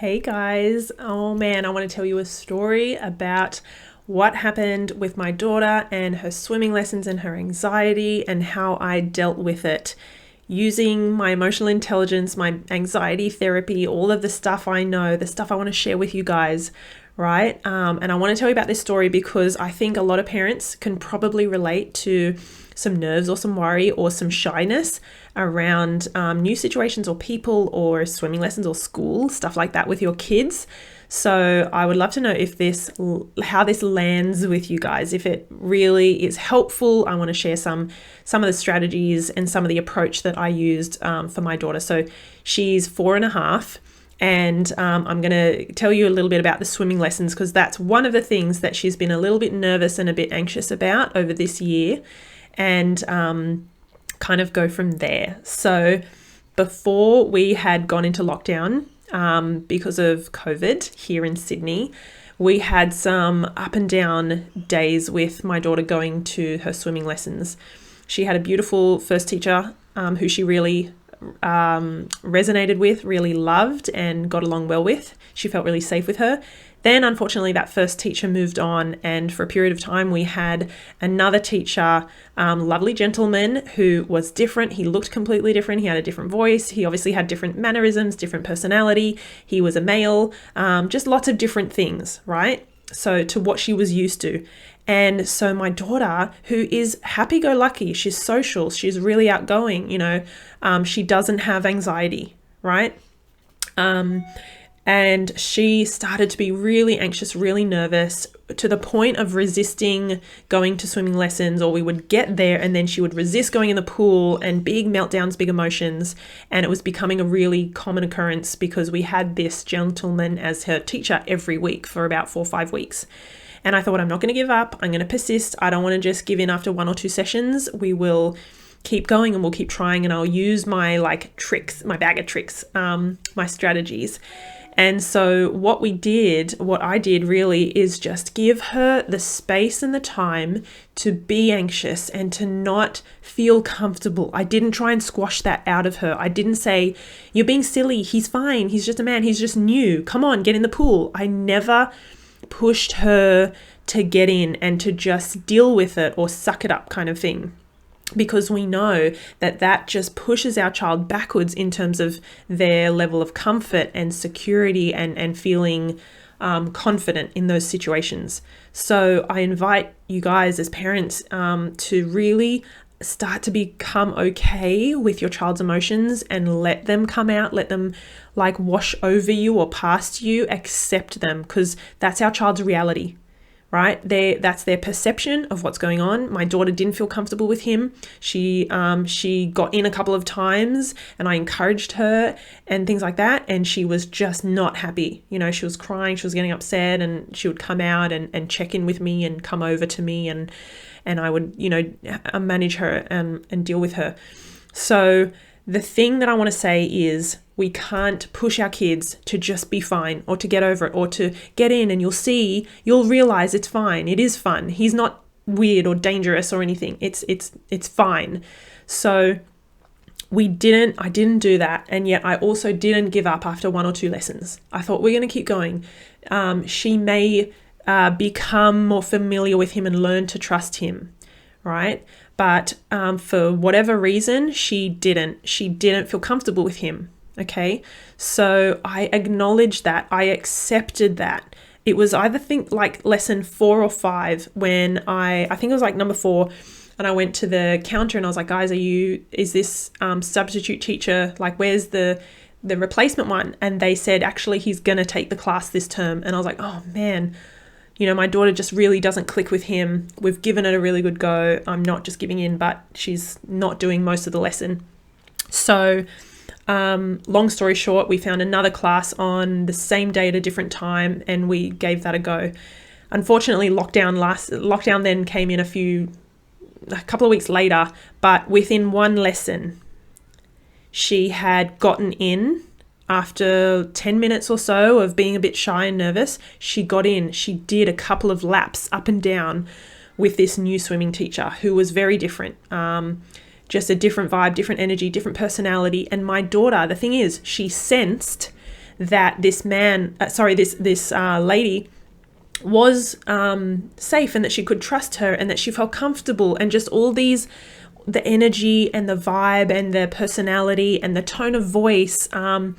Hey guys, oh man, I want to tell you a story about what happened with my daughter and her swimming lessons and her anxiety and how I dealt with it using my emotional intelligence, my anxiety therapy, all of the stuff I know, the stuff I want to share with you guys, right? And I want to tell you about this story because I think a lot of parents can probably relate to some nerves or some worry or some shyness around new situations or people or swimming lessons or school, stuff like that with your kids. So I would love to know how this lands with you guys. If it really is helpful, I want to share some of the strategies and some of the approach that I used for my daughter. So she's 4.5. And I'm going to tell you a little bit about the swimming lessons because that's one of the things that she's been a little bit nervous and a bit anxious about over this year, and kind of go from there. So before we had gone into lockdown because of COVID here in Sydney, we had some up and down days with my daughter going to her swimming lessons. She had a beautiful first teacher who she really resonated with, really loved and got along well with. She felt really safe with her. Then unfortunately that first teacher moved on, and for a period of time we had another teacher, lovely gentleman who was different. He looked completely different. He had a different voice. He obviously had different mannerisms, different personality. He was a male, just lots of different things, right? So to what she was used to. And so my daughter, who is happy-go-lucky, she's social, she's really outgoing, she doesn't have anxiety, right? And she started to be really anxious, really nervous, to the point of resisting going to swimming lessons, or we would get there and then she would resist going in the pool, and big meltdowns, big emotions. And it was becoming a really common occurrence because we had this gentleman as her teacher every week for about 4 or 5 weeks. And I thought, I'm not going to give up. I'm going to persist. I don't want to just give in after 1 or 2 sessions. We will keep going and we'll keep trying, and I'll use my tricks, my bag of tricks, my strategies. And so what I did really is just give her the space and the time to be anxious and to not feel comfortable. I didn't try and squash that out of her. I didn't say, you're being silly. He's fine. He's just a man. He's just new. Come on, get in the pool. I never pushed her to get in and to just deal with it or suck it up kind of thing, because we know that just pushes our child backwards in terms of their level of comfort and security and feeling confident in those situations. So I invite you guys as parents to really start to become okay with your child's emotions and let them come out, let them wash over you or past you, accept them, because that's our child's reality, right? That's their perception of what's going on. My daughter didn't feel comfortable with him. She got in a couple of times and I encouraged her and things like that, and she was just not happy. She was crying, she was getting upset, and she would come out and check in with me and come over to me, and I would, manage her and deal with her. So the thing that I want to say is, we can't push our kids to just be fine or to get over it or to get in, and you'll realize it's fine. It is fun. He's not weird or dangerous or anything. It's fine. So I didn't do that. And yet I also didn't give up after 1 or 2 lessons. I thought, we're going to keep going. She may become more familiar with him and learn to trust him, right? But for whatever reason, she didn't feel comfortable with him. Okay, so I acknowledged that. I accepted that. It was either lesson 4 or 5 when I think it was number 4, and I went to the counter and I was like, guys, is this substitute teacher, where's the replacement one? And they said, actually, he's gonna take the class this term. And I was like, oh man, my daughter just really doesn't click with him. We've given it a really good go. I'm not just giving in, but she's not doing most of the lesson. So long story short, we found another class on the same day at a different time, and we gave that a go. Unfortunately, lockdown then came in a couple of weeks later, but within 1 lesson, she had gotten in. After 10 minutes or so of being a bit shy and nervous, she got in. She did a couple of laps up and down with this new swimming teacher who was very different. Just a different vibe, different energy, different personality. And my daughter, the thing is, she sensed that this lady was safe, and that she could trust her, and that she felt comfortable, and just all these, the energy and the vibe and the personality and the tone of voice. Our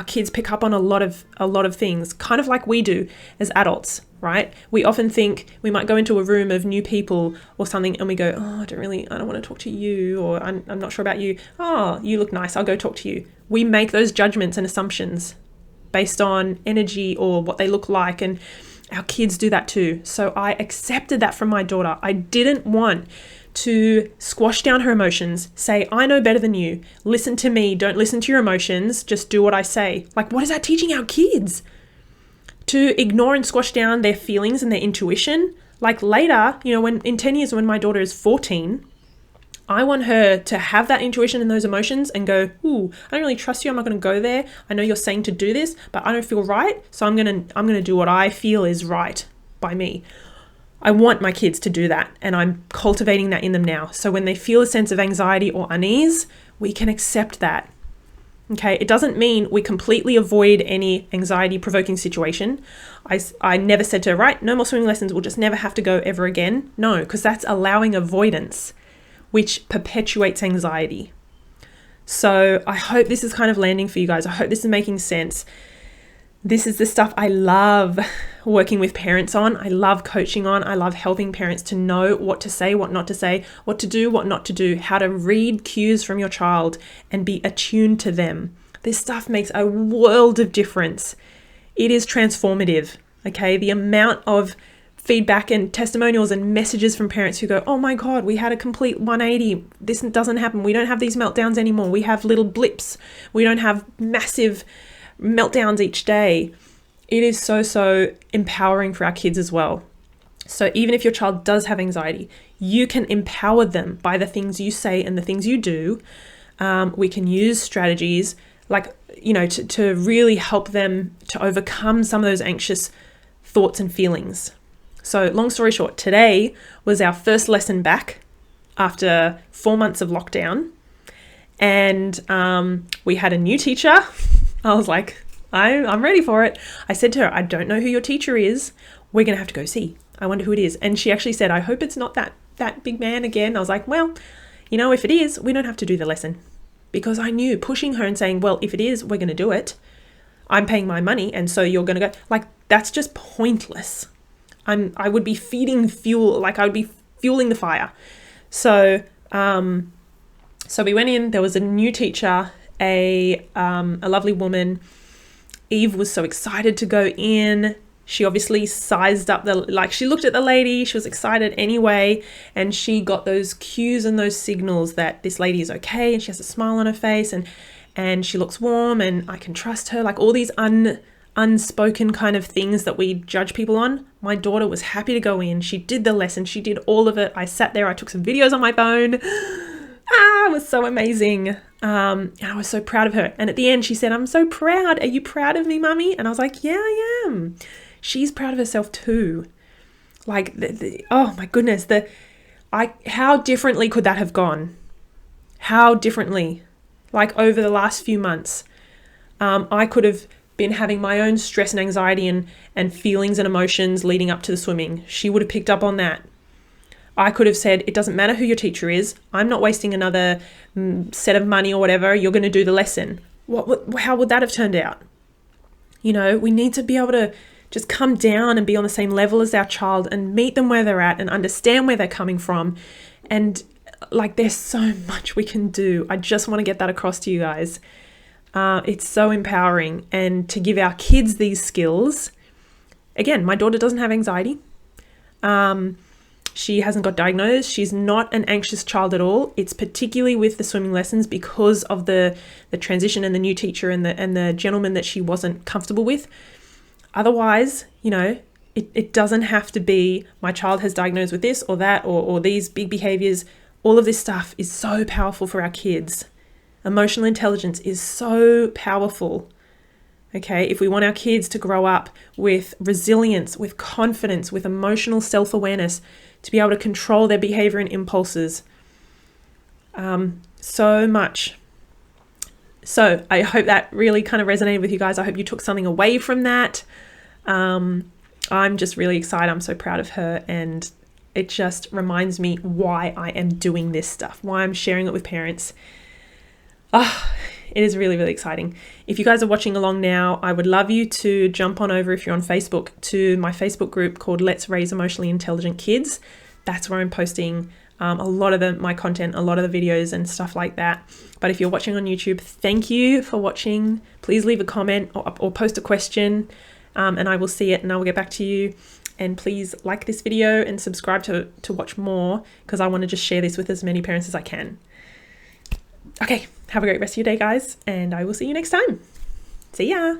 kids pick up on a lot of things, kind of like we do as adults, right? We often think, we might go into a room of new people or something, and we go, oh, I don't want to talk to you, or I'm not sure about you. Oh, you look nice, I'll go talk to you. We make those judgments and assumptions based on energy or what they look like, and our kids do that too. So I accepted that from my daughter. I didn't want to squash down her emotions, say, I know better than you, listen to me, don't listen to your emotions, just do what I say. Like, what is that teaching our kids? To ignore and squash down their feelings and their intuition? Like later, when in 10 years, when my daughter is 14, I want her to have that intuition and those emotions and go, ooh, I don't really trust you. I'm not going to go there. I know you're saying to do this, but I don't feel right. So I'm going to do what I feel is right by me. I want my kids to do that, and I'm cultivating that in them now. So when they feel a sense of anxiety or unease, we can accept that. Okay, it doesn't mean we completely avoid any anxiety-provoking situation. I never said to her, right, no more swimming lessons, we'll just never have to go ever again. No, because that's allowing avoidance, which perpetuates anxiety. So I hope this is kind of landing for you guys. I hope this is making sense. This is the stuff I love working with parents on. I love coaching on. I love helping parents to know what to say, what not to say, what to do, what not to do, how to read cues from your child and be attuned to them. This stuff makes a world of difference. It is transformative, okay? The amount of feedback and testimonials and messages from parents who go, oh my God, we had a complete 180. This doesn't happen. We don't have these meltdowns anymore. We have little blips. We don't have massive meltdowns each day. It is so empowering for our kids as well. So even if your child does have anxiety, you can empower them by the things you say and the things you do. We can use strategies like, to really help them to overcome some of those anxious thoughts and feelings. So long story short, today was our first lesson back after 4 months of lockdown. And we had a new teacher. I was like, I'm ready for it. I said to her, I don't know who your teacher is. We're going to have to go see. I wonder who it is. And she actually said, I hope it's not that big man again. I was like, well, if it is, we don't have to do the lesson. Because I knew pushing her and saying, well, if it is, we're going to do it. I'm paying my money. And so you're going to go, like, that's just pointless. I would be feeding fuel, like I would be fueling the fire. So we went in, there was a new teacher, a lovely woman. Eve was so excited to go in. She obviously sized up she looked at the lady, she was excited anyway, and she got those cues and those signals that this lady is okay, and she has a smile on her face, and she looks warm, and I can trust her, like all these unspoken kind of things that we judge people on. My daughter was happy to go in. She did the lesson. She did all of it. I sat there. I took some videos on my phone. It was so amazing. And I was so proud of her. And at the end, she said, I'm so proud. Are you proud of me, Mummy? And I was like, yeah, I am. She's proud of herself too. Like, oh my goodness. How differently could that have gone? How differently? Like over the last few months, I could have been having my own stress and anxiety and feelings and emotions leading up to the swimming. She would have picked up on that. I could have said, it doesn't matter who your teacher is. I'm not wasting another set of money or whatever. You're going to do the lesson. How would that have turned out? We need to be able to just come down and be on the same level as our child and meet them where they're at and understand where they're coming from. And like, there's so much we can do. I just want to get that across to you guys. It's so empowering. And to give our kids these skills, again, my daughter doesn't have anxiety. She hasn't got diagnosed. She's not an anxious child at all. It's particularly with the swimming lessons because of the transition and the new teacher and the gentleman that she wasn't comfortable with. Otherwise, it doesn't have to be my child has diagnosed with this or that or these big behaviors. All of this stuff is so powerful for our kids. Emotional intelligence is so powerful. Okay, if we want our kids to grow up with resilience, with confidence, with emotional self-awareness, to be able to control their behavior and impulses, so much So I hope that really kind of resonated with you guys. I hope you took something away from that. I'm just really excited. I'm so proud of her, and it just reminds me why I am doing this stuff, why I'm sharing it with parents. It is really, really exciting. If you guys are watching along now, I would love you to jump on over, if you're on Facebook, to my Facebook group called Let's Raise Emotionally Intelligent Kids. That's where I'm posting a lot of my content, a lot of the videos and stuff like that. But if you're watching on YouTube, thank you for watching. Please leave a comment or post a question, and I will see it and I will get back to you. And please like this video and subscribe to watch more, because I want to just share this with as many parents as I can. Okay, have a great rest of your day, guys, and I will see you next time. See ya.